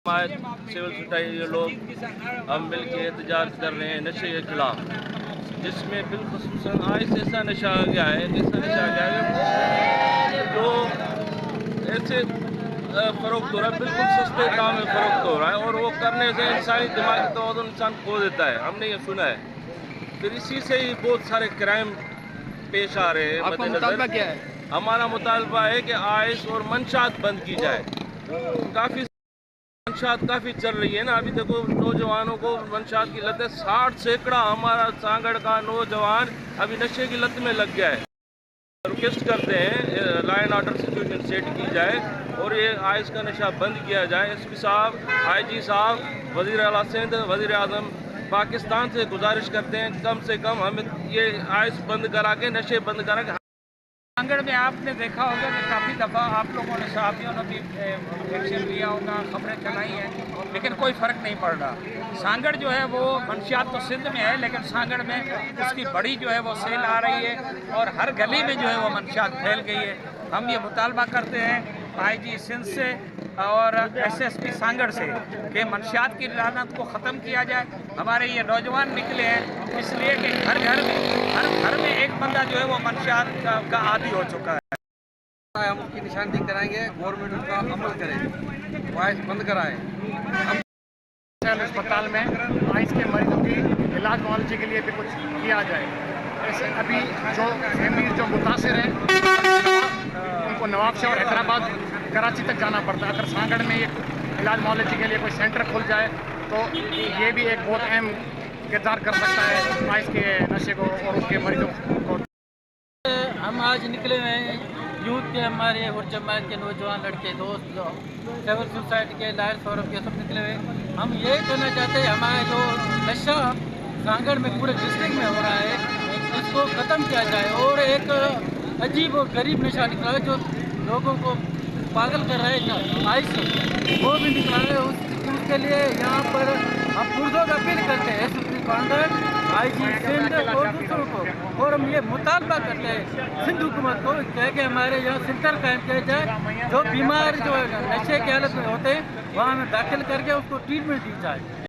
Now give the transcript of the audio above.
ہمارے civil society کے لوگ ہم مل کے احتجاج کر رہے ہیں نشے کے خلاف، جس میں بالخصوصاً آئس ایسا نشہ آ گیا ہے جو ایسے فروخت ہو رہا ہے، بالکل سستے دام میں فروخت ہو رہا ہے، اور وہ کرنے سے انسانی دماغی توازن انسان کھو دیتا ہے، ہم نے یہ سنا ہے۔ پھر اسی سے ہی بہت سارے کرائم پیش آ رہے ہیں۔ آپ کا مطالبہ کیا ہے؟ ہمارا مطالبہ ہے کہ آئس اور منشیات بند کی جائے۔ منشیات کافی چل رہی ہے نا، ابھی دیکھو نوجوانوں کو منشیات کی لت ہے، 60 سینکڑا ہمارا سانگڑ کا نوجوان ابھی نشے کی لت میں لگ گیا ہے۔ ریکویسٹ کرتے ہیں law and order situation set کی جائے اور یہ آئس کا نشہ بند کیا جائے۔ ایس پی صاحب، آئی جی صاحب، وزیر اعلیٰ سندھ، وزیر اعظم پاکستان سے گزارش کرتے ہیں کم سے کم ہمیں یہ آئس بند کرا کے، نشے بند کرا کے۔ سانگڑ میں آپ نے دیکھا ہوگا کہ کافی دفعہ آپ لوگوں نے، صحافیوں نے بھی ایکشن لیا ہوگا، خبریں چلائی ہیں، لیکن کوئی فرق نہیں پڑ رہا۔ سانگڑ جو ہے وہ منشیات تو سندھ میں ہے، لیکن سانگڑ میں اس کی بڑی جو ہے وہ سیل آ رہی ہے اور ہر گلی میں جو ہے وہ منشیات پھیل گئی ہے۔ ہم یہ مطالبہ کرتے ہیں آئی جی سندھ سے اور ایس ایس پی سانگڑ سے کہ منشیات کی لعنت کو ختم کیا جائے۔ ہمارے یہ نوجوان نکلے ہیں اس لیے کہ ہر گھر میں ایک بندہ جو ہے وہ منشیات کا عادی ہو چکا ہے۔ ہم اس کی نشاندہی کرائیں گے، گورنمنٹ اس کا عمل کرے، وائس بند کرائے۔ اسپتال میں آئس کے مریضوں کی علاج معالجے کے لیے بھی کچھ کیا جائے۔ ایسے ابھی جو فیملی جو متاثر ہیں ان کو نواب شاہ اور حیدرآباد، کراچی تک جانا پڑتا ہے۔ اگر سانگڑ میں یہ علاج معالجے کے لیے کوئی سینٹر کھل جائے تو یہ بھی ایک بہت اہم کردار کر سکتا ہے آئس کے نشے کو اور ان کے مریضوں کو۔ ہم آج نکلے ہوئے ہیں یوتھ کے، ہمارے اور جماعت کے نوجوان لڑکے دوست، جو سول سوسائٹی کے لائن فورم کے سب نکلے ہوئے ہیں۔ ہم یہ کہنا چاہتے ہیں ہمارا جو نشہ سانگڑ میں پورے ڈسٹرکٹ میں ہو رہا ہے اس کو ختم کیا جائے، اور ایک عجیب و غریب نشہ نکلا ہے جو لوگوں کو پاگل کر رہا ہے، آئس وہ بھی نکلا ہے۔ اس کے لیے یہاں پر ہم پرزوں کا اپیل کرتے ہیں ایس پی کانگڑ، آئی جی سندھ اور دوسروں کو، اور ہم یہ مطالبہ کرتے ہیں سندھ حکومت کو کہ ہمارے یہاں سینٹر قائم کیا جائے، جو بیمار جو نشے کی حالت میں ہوتے ہیں وہاں ہمیں داخل کر کے اس کو ٹریٹمنٹ دی جائے۔